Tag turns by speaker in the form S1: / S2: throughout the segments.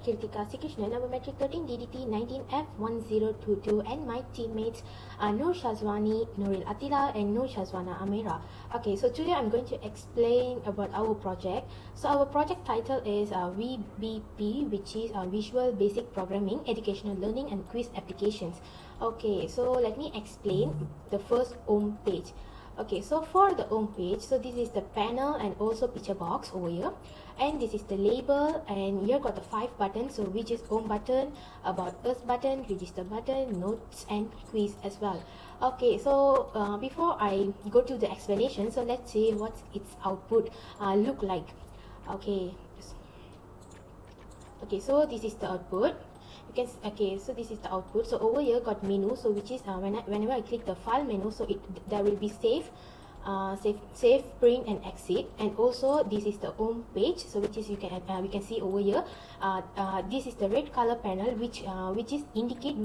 S1: Kirtika Sikrishnan, number metric 13 DDT 19F1022, and my teammates are Nur Shazwani, Nuril Atila, and Nur Shazwana Amira. Okay, so today I'm going to explain about our project. So our project title is VBP, which is Visual Basic Programming, Educational Learning and Quiz Applications. Okay, so let me explain the first home page. Okay, so for the home page, so this is the panel and also picture box over here, and this is the label, and here got the 5 buttons, so which is home button, about us button, register button, notes and quiz as well. Okay, so before I go to the explanation, so let's see what its output look like. Okay, so this is the output. Okay, so this is the output. So over here got menu, so which is whenever I click the file menu, so there will be save, print and exit, and also this is the home page, so which is we can see over here. This is the red color panel, which is indicate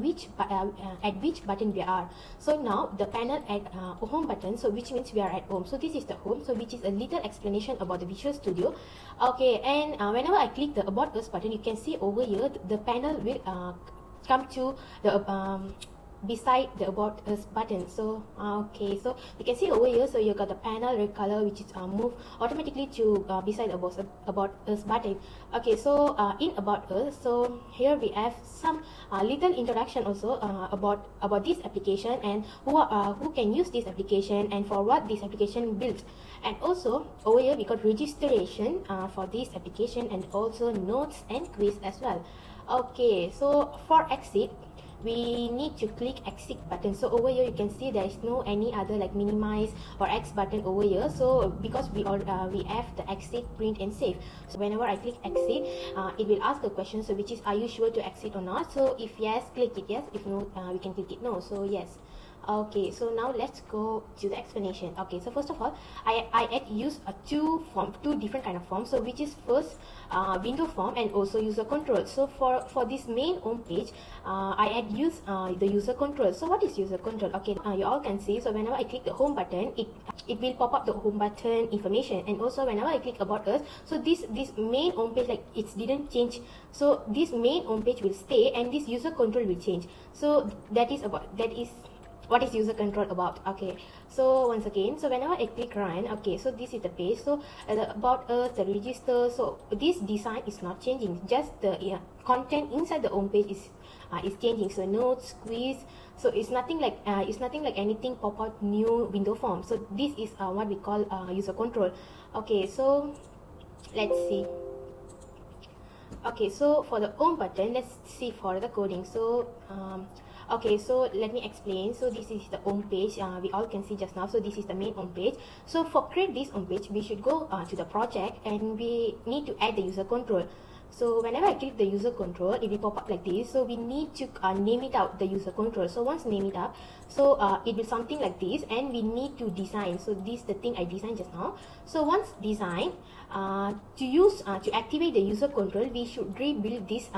S1: at which button we are. So now the panel at home button, so which means we are at home. So this is the home, so which is a little explanation about the Visual Studio. Okay, and whenever I click the About Us button, you can see over here the panel will come to the beside the About Us button. So okay, so you can see over here, so you got the panel red color, which is move automatically to beside the About Us button. Okay, so in About Us, so here we have some little introduction also about this application, and who can use this application and for what this application built. And also over here we got registration for this application, and also notes and quiz as well. Okay, so for exit, we need to click exit button. So over here you can see there is no any other like minimize or X button over here. So because we have the exit, print and save. So whenever I click exit, it will ask the question, so which is, are you sure to exit or not? So if yes, click it yes. If no, we can click it no. So yes. Okay, so now let's go to the explanation. Okay, so first of all, I had used two different kind of forms. So which is first window form and also user control. So for this main home page, I had used the user control. So what is user control? Okay, you all can see. So whenever I click the home button, it will pop up the home button information, and also whenever I click About Us, so this main home page, like it didn't change. So this main home page will stay, and this user control will change. So that is what is user control about. Okay, so once again, so whenever I click run, okay, so this is the page. So the About Us, the register, so this design is not changing, just the content inside the home page is changing. So notes, quiz, so it's nothing like anything pop out new window form. So this is what we call user control. Okay, so let's see. Okay, so for the home button, let's see for the coding. So okay, so let me explain. So this is the home page, we all can see just now. So this is the main home page. So for create this home page, we should go to the project, and we need to add the user control. So whenever I click the user control, it will pop up like this. So we need to name it out, the user control. So once name it up, so it will something like this, and we need to design. So this is the thing I designed just now. So once design, to activate the user control, we should rebuild this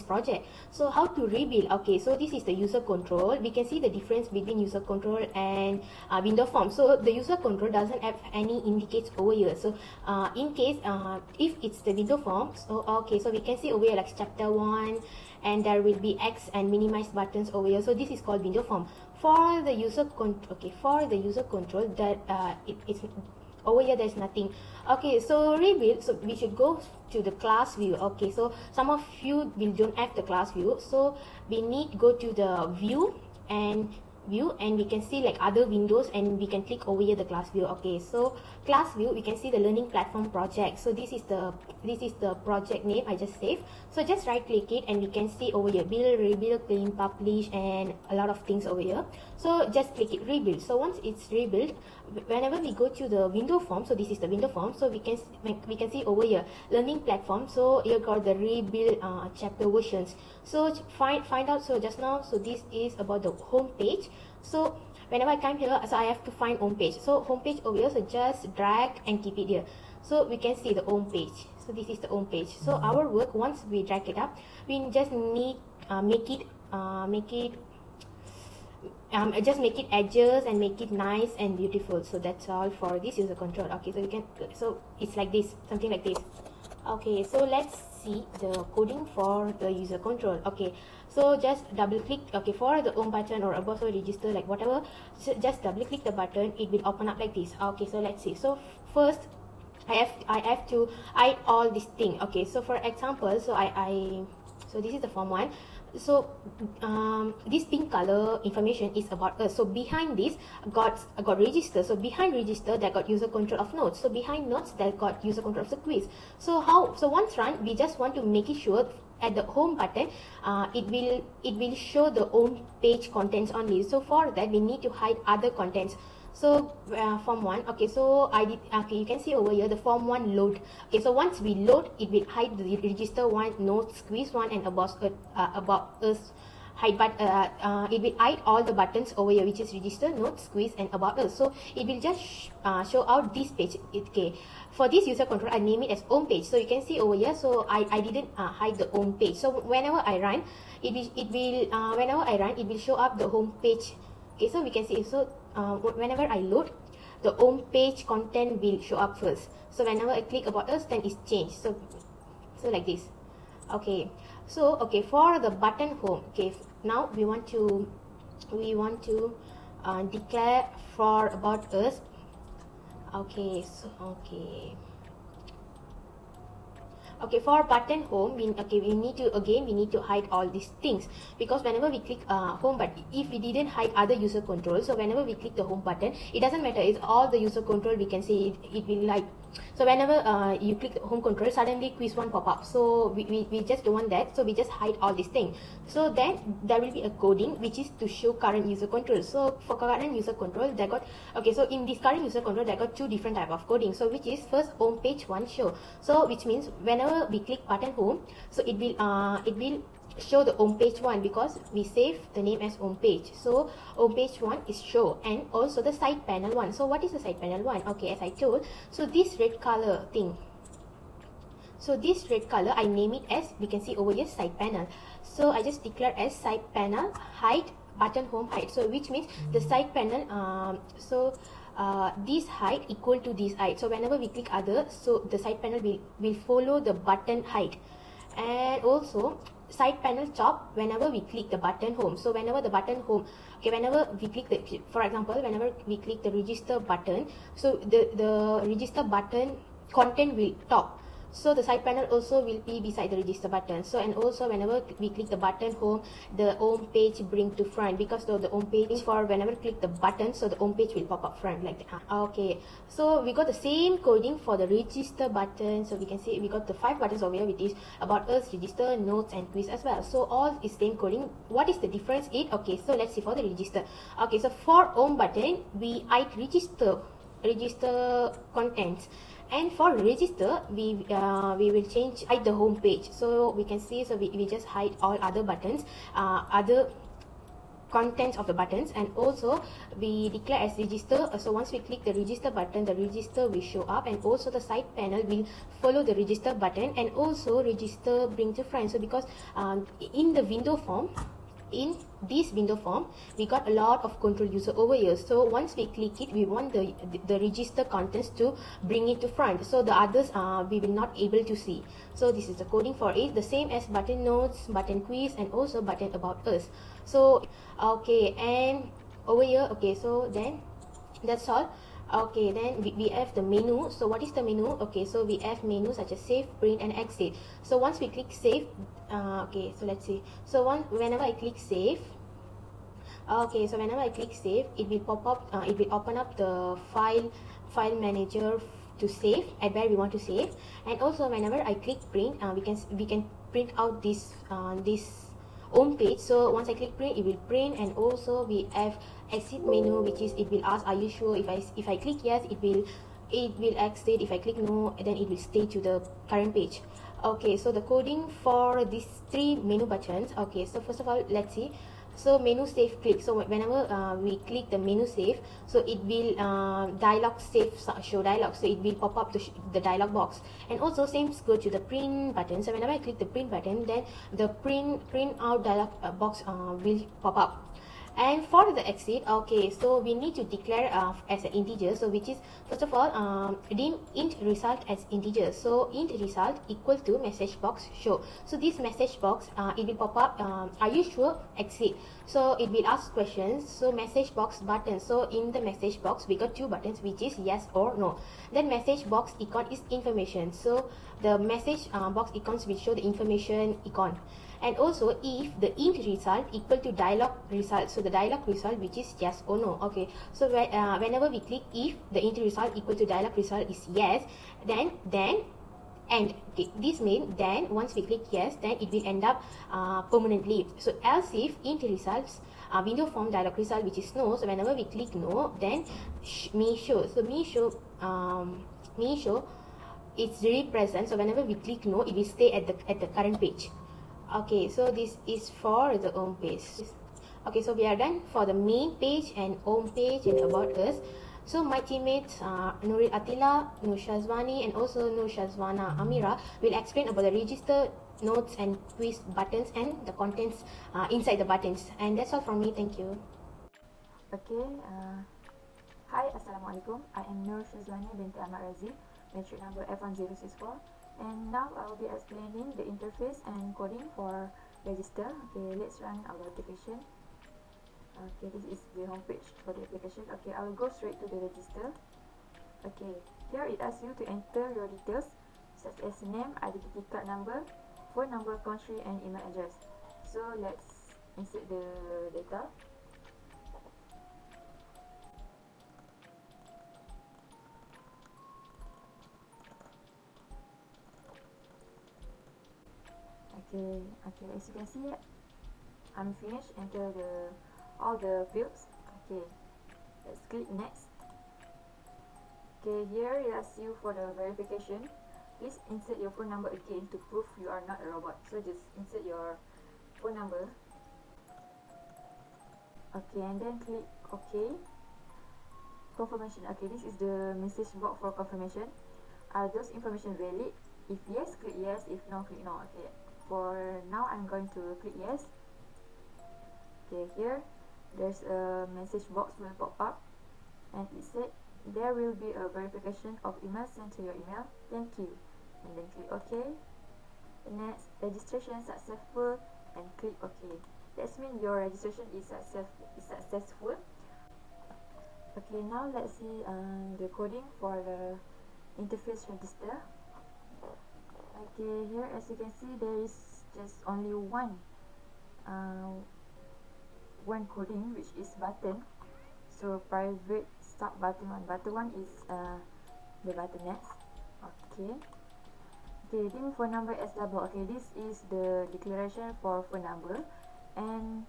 S1: project. So how to rebuild? Okay, so this is the user control. We can see the difference between user control and window form. So the user control doesn't have any indicates over here. So in case if it's the window form, so okay, so we can see over here like chapter 1, and there will be X and minimize buttons over here. So this is called window form. For the user control, that it's over here there's nothing. Okay, so rebuild, so we should go to the class view. Okay, so some of you don't have the class view, so we need to go to the view, and we can see like other windows, and we can click over here the class view. Okay, so class view, we can see the learning platform project. So this is the project name I just saved. So just right click it, and we can see over here build, rebuild, clean, publish, and a lot of things over here. So just click it, rebuild. So once it's rebuilt, whenever we go to the window form, so this is the window form, so we can see over here learning platform. So here got the rebuild chapter versions. So find out. So just now, so this is about the home page. So whenever I come here, so I have to find home page. So home page over here, so just drag and keep it here. So we can see the home page. So this is the home page. So our work, once we drag it up, we just need just make it edges and make it nice and beautiful. So that's all for this user control. Okay, so you can, so it's like this, something like this. Okay, so let's see the coding for the user control. Okay, so just double click, okay, for the home button or above the register, like whatever, so just double click the button, it will open up like this. Okay, so let's see. So first I have to hide all this thing. Okay, so for example, so this is the form 1. So this pink color information is about us. So behind this got register. So behind register that got user control of notes. So behind notes that got user control of the quiz. So once run, we just want to make it sure at the home button it will show the home page contents only. So for that we need to hide other contents. So form 1, okay, so I did, okay, you can see over here the form 1 load. Okay, so once we load, it will hide the register 1, notes, quiz 1 and about us hide, but it will hide all the buttons over here, which is register, notes, quiz and about us. So it will just show out this page. Okay, for this user control I name it as home page. So you can see over here, so I didn't hide the home page. So whenever I run, whenever I run, it will show up the home page. Okay, so we can see, so whenever I load, the home page content will show up first. So whenever I click about us, then it's changed. So like this. Okay, so okay, for the button home, okay, now we want to declare for about us. Okay, so okay, for button home, we need to hide all these things, because whenever we click home, but if we didn't hide other user control, so whenever we click the home button, it doesn't matter, it's all the user control, we can see it will like, so whenever you click the home control, suddenly quiz 1 pop up. So we just don't want that, so we just hide all these things. So then there will be a coding which is to show current user control. So for current user control, they got, okay, so in this current user control, they got two different type of coding. So which is first home page 1 show, so which means whenever we click button home, so it will show the home page 1, because we save the name as home page. So home page 1 is show, and also the side panel 1. So what is the side panel 1? Okay, as I told, so this red color thing, so this red color I name it as, we can see over here, side panel. So I just declare as side panel hide button home hide. So which means the side panel, this height equal to this height. So whenever we click other, so the side panel will follow the button height. And also side panel top whenever we click the button home. So whenever the button home, okay, whenever we click the, for example, whenever we click the register button, so the register button content will top. So the side panel also will be beside the register button. So and also whenever we click the button home, the home page bring to front, because the home page is for whenever click the button, so the home page will pop up front like that. Okay, so we got the same coding for the register button. So we can see we got the 5 buttons over here, which is about us, register, notes and quiz as well. So all is same coding. What is the difference? Okay, so let's see for the register. Okay, so for home button, we hide register contents, and for register we will change hide the home page. So we can see, so we just hide all other buttons, other contents of the buttons, and also we declare as register. So once we click the register button, the register will show up, and also the side panel will follow the register button, and also register bring to front. So because in the window form, in this window form, we got a lot of control user over here. So once we click it, we want the register contents to bring it to front, so the others we will not able to see. So this is the coding for it, the same as button notes, button quiz and also button about us. So okay, and over here, okay, so then that's all. Okay, then we have the menu. So what is the menu? Okay, so we have menu such as save, print and exit. So once we click save, okay, so let's see. So whenever I click save, okay, so whenever I click save, it will pop up, it will open up the file manager to save at where we want to save. And also whenever I click print, we can print out this home page. So once I click print, it will print. And also we have exit menu, which is it will ask, are you sure? If I click yes, it will exit. If I click no, then it will stay to the current page. Okay, so the coding for these 3 menu buttons. Okay, so first of all, let's see. So menu save click. So whenever we click the menu save, so it will dialog save show dialog. So it will pop up the dialog box. And also same go to the print button. So whenever I click the print button, then the print out dialog box will pop up. And for the exit, okay, so we need to declare as an integer, so which is first of all int result as integer. So int result equal to message box show. So this message box it will pop up, are you sure exit. So it will ask questions. So message box button, so in the message box we got two buttons, which is yes or no. Then message box icon is information, so the message box icons will show the information icon. And also if the int result equal to dialog result, so the dialog result which is yes or no. Okay, so whenever we click if the int result equal to dialog result is yes, then and okay, this means then once we click yes, then it will end up permanently. So else if int results window form dialog result which is no, so whenever we click no, then me show, so me show it's really present, so whenever we click no, it will stay at the current page. Okay, so this is for the home page. Okay, so we are done for the main page and home page and about us. So my teammates Nuril Atila, Nur Shazwani and also Nur Shazwana Amira will explain about the register, notes and quiz buttons and the contents inside the buttons. And that's all from me. Thank you.
S2: Okay, hi, Assalamualaikum. I am Nur Shazwani binti Ahmad Razi, matric number F1064, and now I will be explaining the interface and coding for register. Okay, let's run our application. Okay, this is the home page for the application. Okay, I will go straight to the register. Okay, here it asks you to enter your details such as name, identity card number, phone number, country and email address. So let's insert the data. Okay, as you can see, I'm finished. Enter all the fields. Okay, let's click next. Okay, here it asks you for the verification. Please insert your phone number again to prove you are not a robot. So just insert your phone number. Okay, and then click OK. Confirmation. Okay, this is the message box for confirmation. Are those information valid? If yes, click yes. If no, click no. Okay, for now I'm going to click yes. Okay, here there's a message box will pop up and it said there will be a verification of email sent to your email. Thank you. And then click OK. Next, registration successful and click OK. That means your registration is successful. Okay, now let's see the coding for the interface register. Okay, here as you can see there is just only one coding, which is button. So private start button 1. Button 1 is the button next. Okay, then phone number as double. Okay, this is the declaration for phone number. And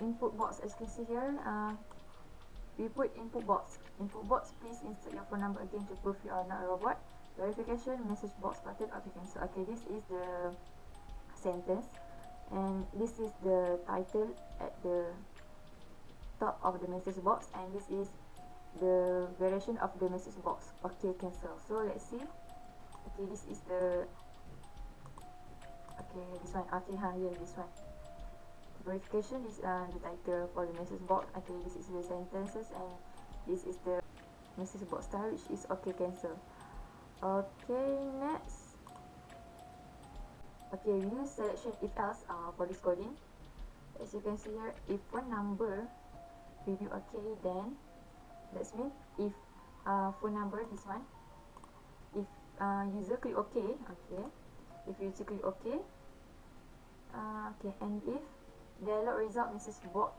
S2: input box, as you can see here, we put input box. Please insert your phone number again to prove you are not a robot. Verification message box button. Okay, cancel. Okay, this is the sentence and this is the title at the top of the message box, and this is the variation of the message box. Okay, cancel. So let's see. Okay, this is the this one. Okay, here this one. Verification is the title for the message box. Okay, this is the sentences and this is the message box style, which is okay, cancel. Okay, next. Okay, we use selection if else for this coding. As you can see here, if phone number will be okay, then that's mean if phone number this one, if user click okay, if user click okay, and if dialog result message box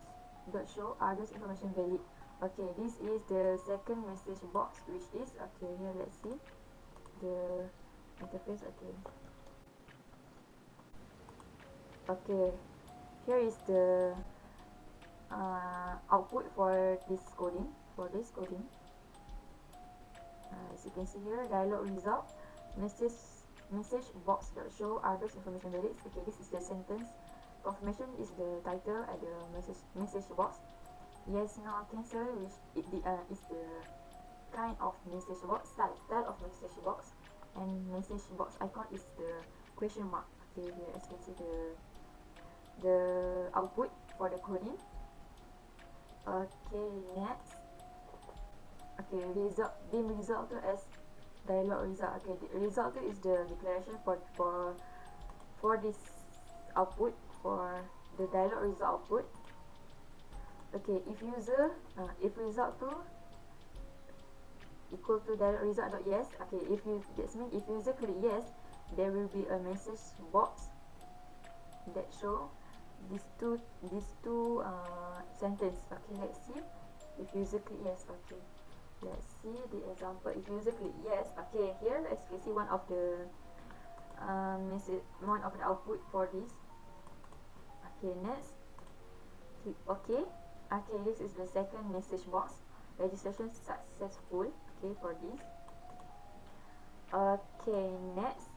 S2: dot show are those information valid. Okay, this is the second message box, which is okay. Here let's see the interface. Okay, here is the output for this coding. As you can see here, dialog result message box dot show are those information valid. Okay, this is the sentence. Confirmation is the title at the message box. Yes, no, cancel, which is the kind of message box, style of message box, and message box icon is the question mark. Okay, here as you can see the output for the coding. next. Okay, dim result to as dialog result. Okay, the result to is the declaration for this output, for the dialog result output. Okay, if result to equal to dialog result dot yes. Okay, that means if user click yes, there will be a message box that show these two sentence. Okay, let's see. If user click yes, okay, let's see the example. If user click yes, okay, here let's see one of the one of the output for this. Okay, next, click okay. Okay, this is the second message box. Registration successful. Okay, for this. Okay, next.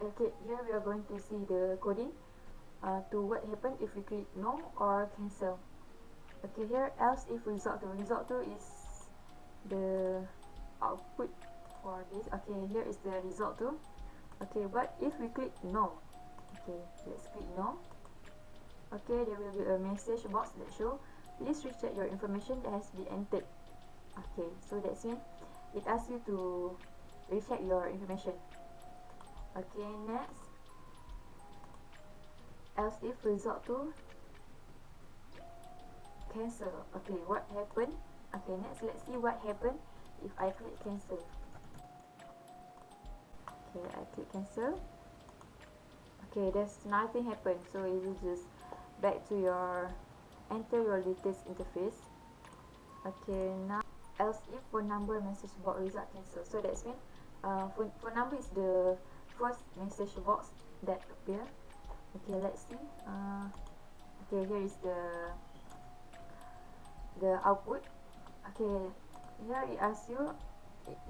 S2: Okay, here we are going to see the coding to what happen if we click no or cancel. Okay, here else if result to is the output for this. Okay, here is the result to. Okay, but if we click no, okay, let's click no. Okay, there will be a message box that show please recheck your information that has been entered. Okay, so that's mean it asks you to recheck your information. Okay, next, else if result to cancel. Okay, what happened? Okay, next let's see what happened if I click cancel. Okay, I click cancel. Okay, there's nothing happened, so it will just back to your enter your details interface. Okay, now else if phone number message box result cancel. So that's mean phone number is the first message box that appear. Okay, let's see. Okay, here is the output. Okay, here it asks you.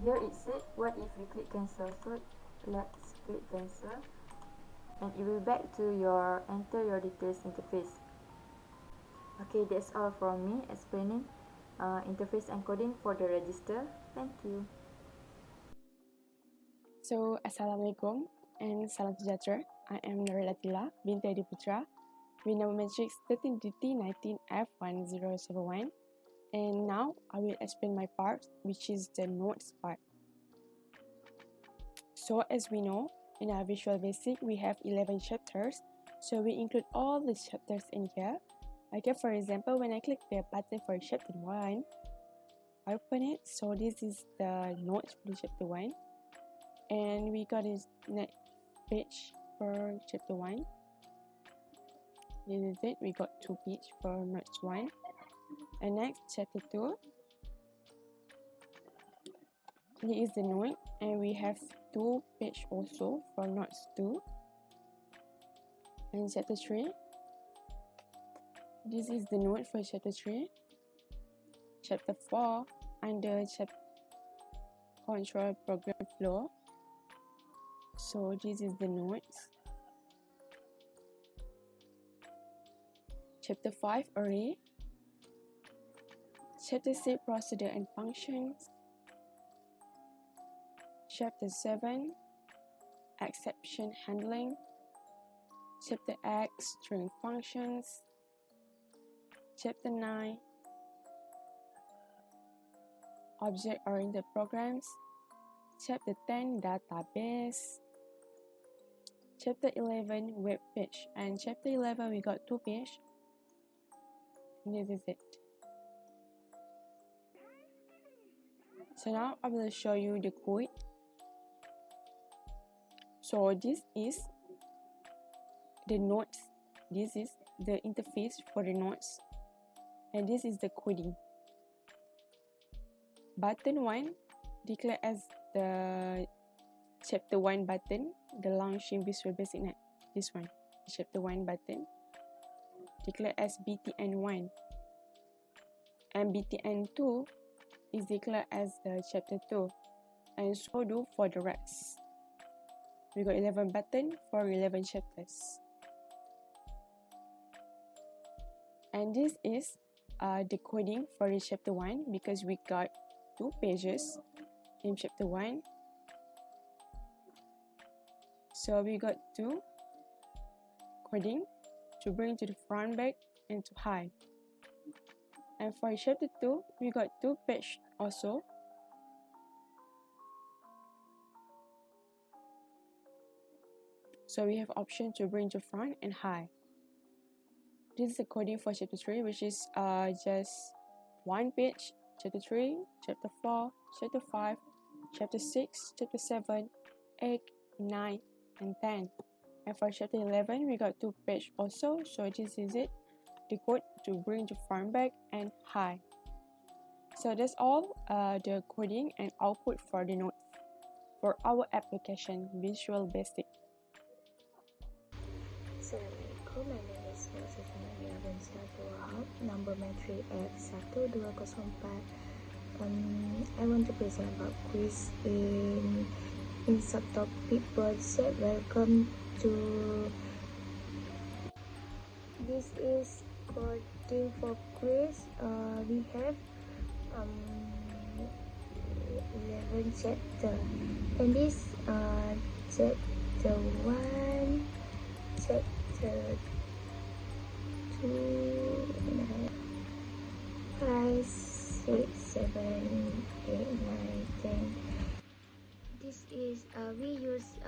S2: Here it said what if we click cancel. So let's click cancel, and it will back to your enter your details interface. Okay, that's all from me explaining interface encoding for the register. Thank you.
S3: So, Assalamualaikum and Salam Sejahtera. I am Nurul Atila binti Adi Putra with number matrix 13DT19F1071, and now I will explain my part, which is the notes part. So, as we know, in our Visual Basic we have 11 chapters, so we include all the chapters in here. Okay, for example, when I click the button for chapter 1, I open it, so this is the notes for chapter 1. And we got this next page for chapter 1. This is it. We got 2 pages for notes 1. And next, chapter 2. Here is the note, and we have 2 pages also for notes 2. And chapter 3. This is the note for chapter 3. Chapter 4, under chapter control program flow. So this is the notes. Chapter 5, array. Chapter 6, procedure and functions. Chapter 7, exception handling. Chapter 8, string functions. Chapter 9, object-oriented programs. Chapter 10, database. Chapter 11, web page. And chapter 11, we got 2 pages. And this is it. So now I will show you the code. So this is the notes. This is the interface for the notes. And this is the coding. Button 1 declared as the chapter 1 button, the launching Visual Basic Net. This one, chapter 1 button, declared as BTN1. And BTN2 is declared as the chapter 2. And so do for the rest. We got 11 buttons for 11 chapters. And this is the coding for the chapter 1, because we got 2 pages in chapter 1. So we got 2 coding to bring to the front, back, and to hide. And for chapter 2, we got 2 pages also. So we have option to bring to front and high. This is the coding for chapter 3, which is just 1 page. Chapter 3, chapter 4, chapter 5, chapter 6, chapter 7, 8, 9, and 10. And for chapter 11, we got 2 pages also. So this is it, the code to bring to front, back, and high. So that's all the coding and output for the notes for our application Visual Basic.
S2: Assalamualaikum, my name is Nurul dan Satu Wahab, number matric F1204. I want to present about quiz in subtopic project. Welcome to this is coding for quiz. We have 11 chapter, and this chapter 1, chapter 2, 5, 6, 7, 8, 9, 10. This is we use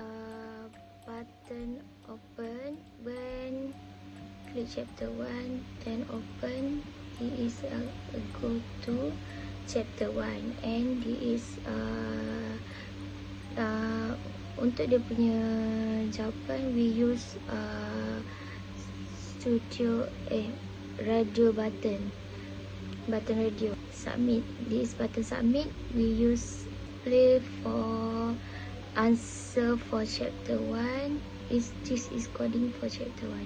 S2: button open when click chapter 1, then open. This is go to chapter 1, and this is untuk dia punya jawapan we use radio button radio. Submit, this button submit. We use play for answer for chapter 1. This is coding for chapter 1.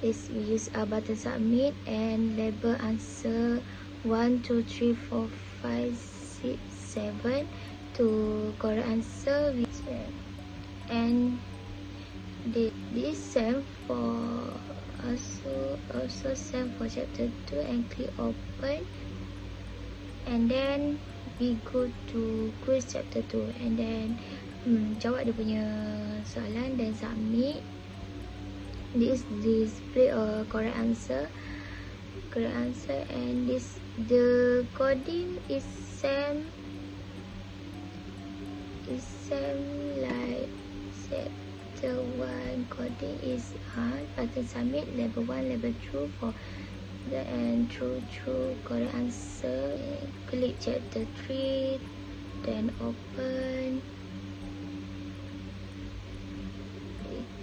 S2: This we use button submit and label answer 1, 2, 3, 4, 5, 6, 7 to correct answer. And this same for also same for chapter 2, and click open, and then we go to quiz chapter 2, and then jawab dia punya soalan dan submit. This display a correct answer, and this the coding is same like chapter 1 coding is button submit, level 1, level 2 for the and true correct answer. Click chapter 3, then open.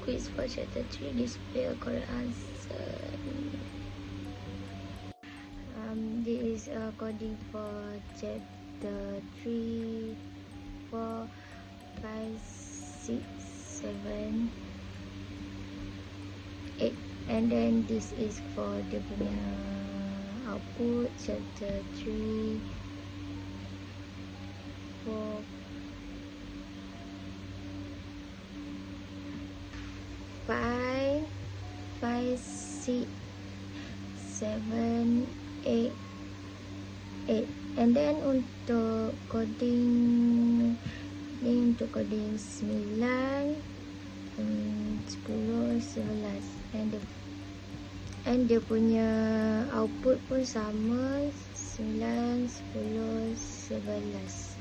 S2: Quiz for chapter 3, display a correct answer. This is coding for chapter 3, 4, 5, 6, 7, 8, and then this is for the punya output chapter 3, 4, 5, 6, 7, 8, and then untuk coding 9, 10, 11, and dia punya output pun sama 9, 10, 11.